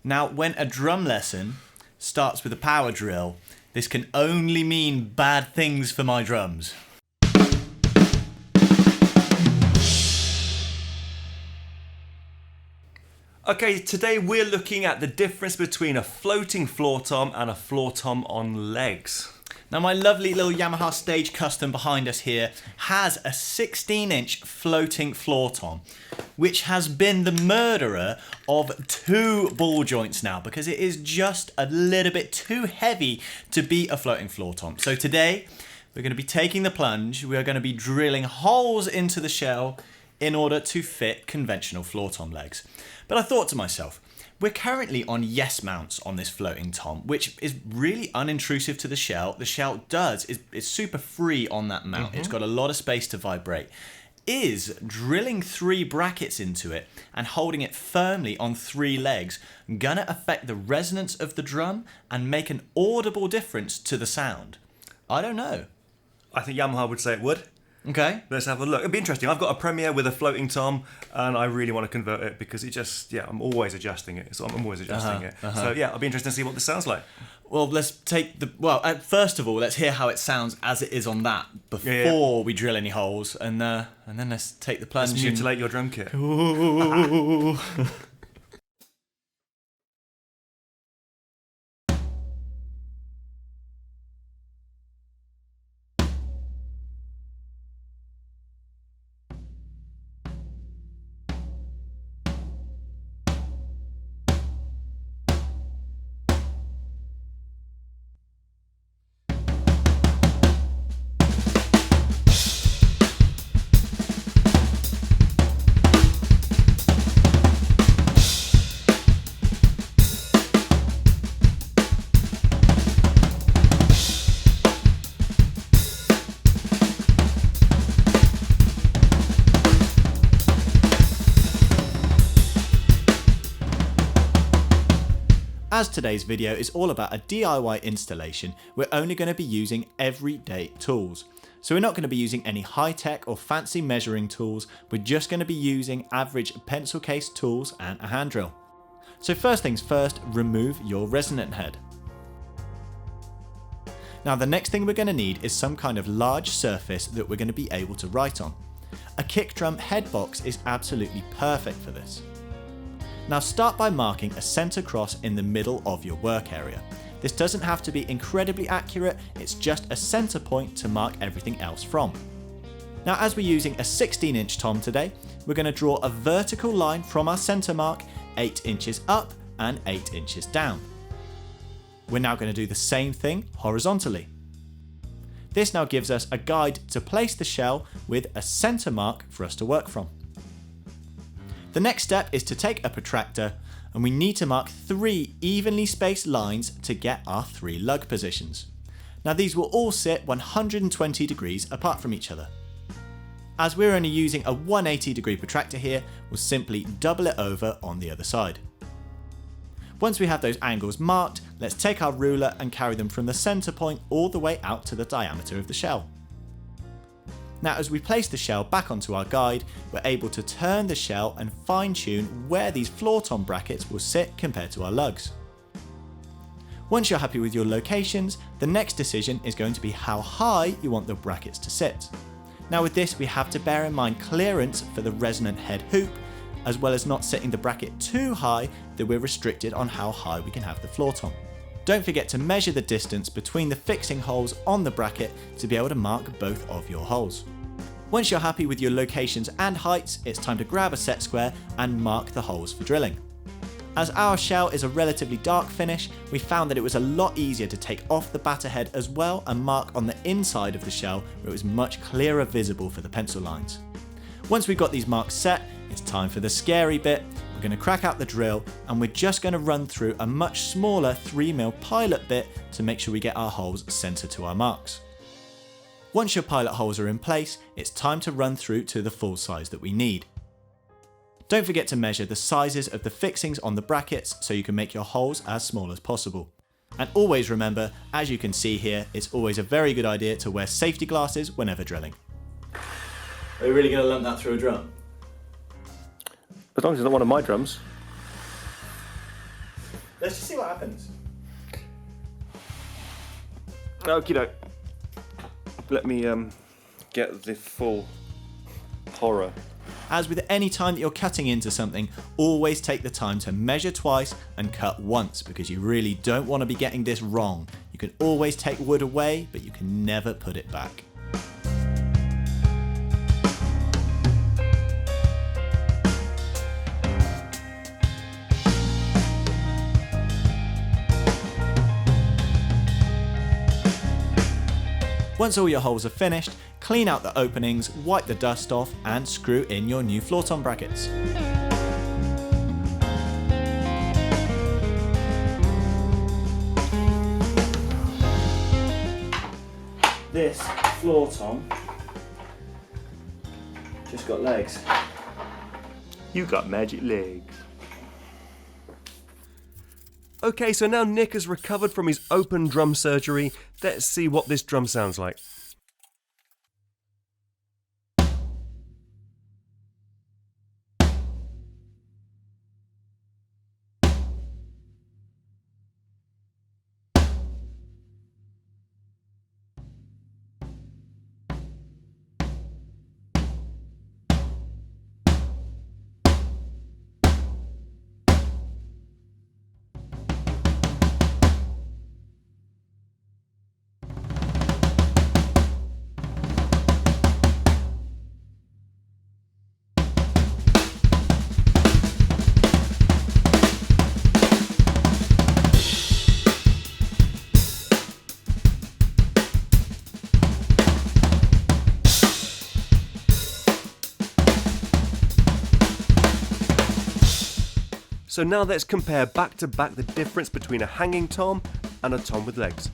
Now, when a drum lesson starts with a power drill, this can only mean bad things for my drums. Okay, today we're looking at the difference between a floating floor tom and a floor tom on legs. Now, my lovely little Yamaha Stage Custom behind us here has a 16-inch floating floor tom, which has been the murderer of 2 ball joints now because it is just a little bit too heavy to be a floating floor tom. So today we're going to be taking the plunge. We are going to be drilling holes into the shell in order to fit conventional floor tom legs. But I thought to myself, we're currently on yes mounts on this floating tom, which is really unintrusive to the shell. The shell is super free on that mount. It's got a lot of space to vibrate. Is drilling 3 brackets into it and holding it firmly on 3 legs gonna affect the resonance of the drum and make an audible difference to the sound? I don't know. I think Yamaha would say it would. Okay. Let's have a look. It'd be interesting. I've got a Premier with a floating tom and I really want to convert it because it just, I'm always adjusting it. So I'm always adjusting it. So I'll be interested to see what this sounds like. Well, let's take first of all, let's hear how it sounds as it is on that before we drill any holes, and then let's take the plunge. Let's mutilate your drum kit. As today's video is all about a DIY installation, we're only going to be using everyday tools. So we're not going to be using any high-tech or fancy measuring tools, we're just going to be using average pencil case tools and a hand drill. So first things first, remove your resonant head. Now the next thing we're going to need is some kind of large surface that we're going to be able to write on. A kick drum head box is absolutely perfect for this. Now start by marking a centre cross in the middle of your work area. This doesn't have to be incredibly accurate, it's just a centre point to mark everything else from. Now as we're using a 16-inch tom today, we're going to draw a vertical line from our centre mark 8 inches up and 8 inches down. We're now going to do the same thing horizontally. This now gives us a guide to place the shell with a centre mark for us to work from. The next step is to take a protractor and we need to mark 3 evenly spaced lines to get our 3 lug positions. Now these will all sit 120 degrees apart from each other. As we're only using a 180 degree protractor here, we'll simply double it over on the other side. Once we have those angles marked, let's take our ruler and carry them from the centre point all the way out to the diameter of the shell. Now as we place the shell back onto our guide, we're able to turn the shell and fine tune where these floor tom brackets will sit compared to our lugs. Once you're happy with your locations, the next decision is going to be how high you want the brackets to sit. Now with this we have to bear in mind clearance for the resonant head hoop, as well as not setting the bracket too high that we're restricted on how high we can have the floor tom. Don't forget to measure the distance between the fixing holes on the bracket to be able to mark both of your holes. Once you're happy with your locations and heights, it's time to grab a set square and mark the holes for drilling. As our shell is a relatively dark finish, we found that it was a lot easier to take off the batter head as well and mark on the inside of the shell where it was much clearer visible for the pencil lines. Once we've got these marks set, it's time for the scary bit. We're going to crack out the drill and we're just going to run through a much smaller 3mm pilot bit to make sure we get our holes centered to our marks. Once your pilot holes are in place, it's time to run through to the full size that we need. Don't forget to measure the sizes of the fixings on the brackets so you can make your holes as small as possible. And always remember, as you can see here, it's always a very good idea to wear safety glasses whenever drilling. Are you really going to lump that through a drum? As long as it's not one of my drums. Let's just see what happens. Okie doke. Let me get the full horror. As with any time that you're cutting into something, always take the time to measure twice and cut once, because you really don't want to be getting this wrong. You can always take wood away, but you can never put it back. Once all your holes are finished, clean out the openings, wipe the dust off, and screw in your new floor tom brackets. This floor tom just got legs. You got magic legs. Okay, so now Nick has recovered from his open drum surgery. Let's see what this drum sounds like. So now let's compare back to back the difference between a hanging tom and a tom with legs.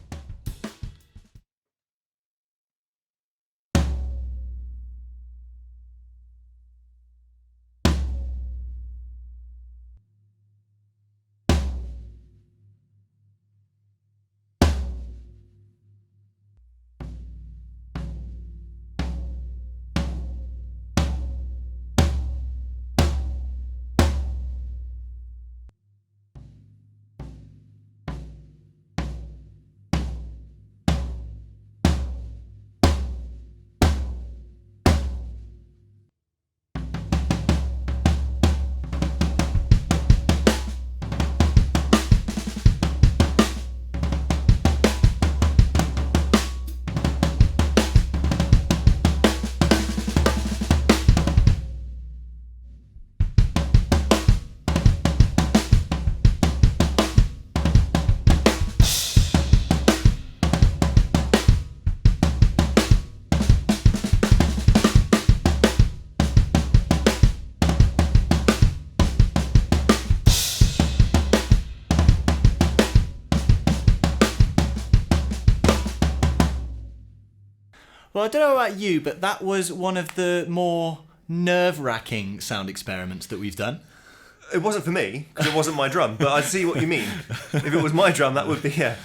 Well, I don't know about you, but that was one of the more nerve-wracking sound experiments that we've done. It wasn't for me, because it wasn't my drum, but I see what you mean. If it was my drum, that would be, yeah.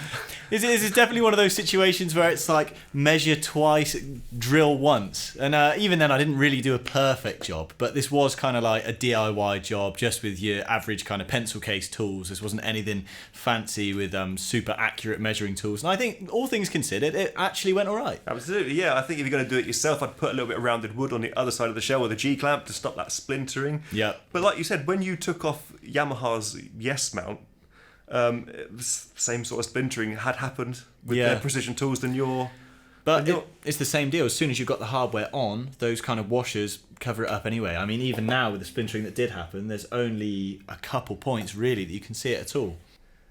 This is definitely one of those situations where it's like measure twice, drill once. And even then I didn't really do a perfect job, but this was kind of like a DIY job just with your average kind of pencil case tools. This wasn't anything fancy with super accurate measuring tools. And I think all things considered, it actually went all right. Absolutely, yeah. I think if you're going to do it yourself, I'd put a little bit of rounded wood on the other side of the shell with a G-clamp to stop that splintering. Yeah. But like you said, when you took off Yamaha's Yes mount, same sort of splintering had happened with their precision tools than your... But it's the same deal. As soon as you've got the hardware on, those kind of washers cover it up anyway. I mean, even now with the splintering that did happen, there's only a couple points really that you can see it at all.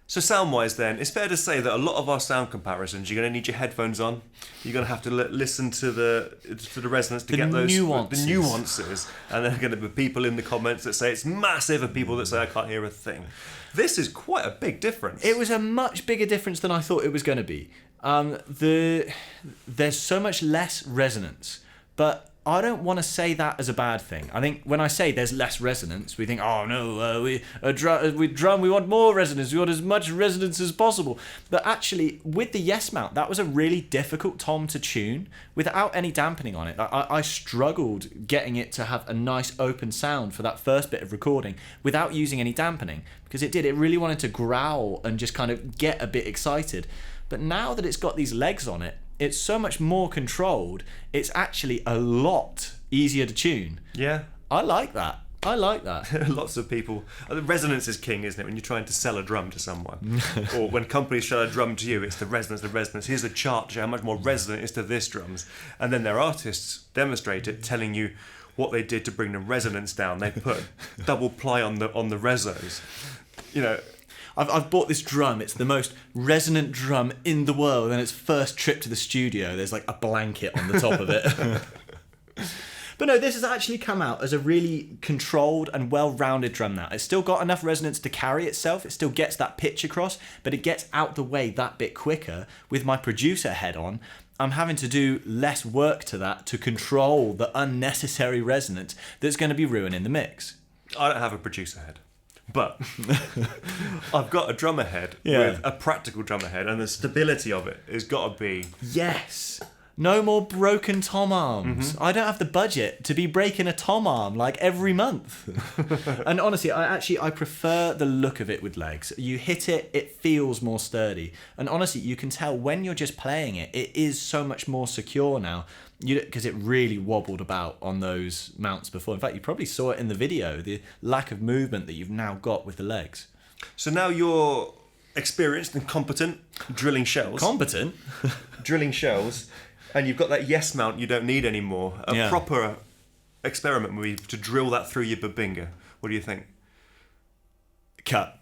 So sound-wise then, it's fair to say that a lot of our sound comparisons, you're going to need your headphones on. You're going to have to listen to the resonance to get those nuances. And there are going to be people in the comments that say it's massive and people that say I can't hear a thing. This is quite a big difference. It was a much bigger difference than I thought it was going to be. There's so much less resonance, but I don't want to say that as a bad thing. I think when I say there's less resonance, we think, oh no, we want more resonance, we want as much resonance as possible. But actually, with the Yes mount, that was a really difficult tom to tune without any dampening on it. I struggled getting it to have a nice open sound for that first bit of recording without using any dampening, because it really wanted to growl and just kind of get a bit excited. But now that it's got these legs on it, it's so much more controlled. It's actually a lot easier to tune. Yeah. I like that. Lots of people... resonance is king, isn't it? When you're trying to sell a drum to someone. Or when companies sell a drum to you, it's the resonance. Here's a chart to show how much more resonant it is to this drums. And then their artists demonstrate it, telling you what they did to bring the resonance down. They put double ply on the resos. You know... I've bought this drum. It's the most resonant drum in the world. And its first trip to the studio, there's like a blanket on the top of it. But no, this has actually come out as a really controlled and well-rounded drum now. It's still got enough resonance to carry itself. It still gets that pitch across, but it gets out the way that bit quicker. With my producer head on, I'm having to do less work to that to control the unnecessary resonance that's going to be ruining the mix. I don't have a producer head. But I've got a drummer head with a practical drummer head, and the stability of it has got to be... Yes. No more broken tom arms. Mm-hmm. I don't have the budget to be breaking a tom arm like every month. And honestly, I prefer the look of it with legs. You hit it, it feels more sturdy. And honestly, you can tell when you're just playing it, it is so much more secure now. Because it really wobbled about on those mounts before. In fact, you probably saw it in the video, the lack of movement that you've now got with the legs. So now you're experienced and competent drilling shells. Competent? Drilling shells. And you've got that Yes mount you don't need anymore. A proper experiment would be to drill that through your babinga. What do you think? Cut.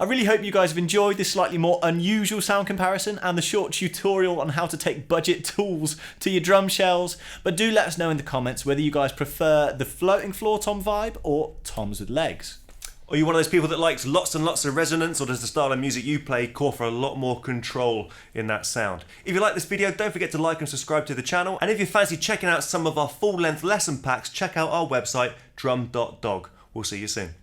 I really hope you guys have enjoyed this slightly more unusual sound comparison and the short tutorial on how to take budget tools to your drum shells. But do let us know in the comments whether you guys prefer the floating floor tom vibe or toms with legs. Are you one of those people that likes lots and lots of resonance, or does the style of music you play call for a lot more control in that sound? If you like this video, don't forget to like and subscribe to the channel. And if you fancy checking out some of our full-length lesson packs, check out our website, drum.dog. We'll see you soon.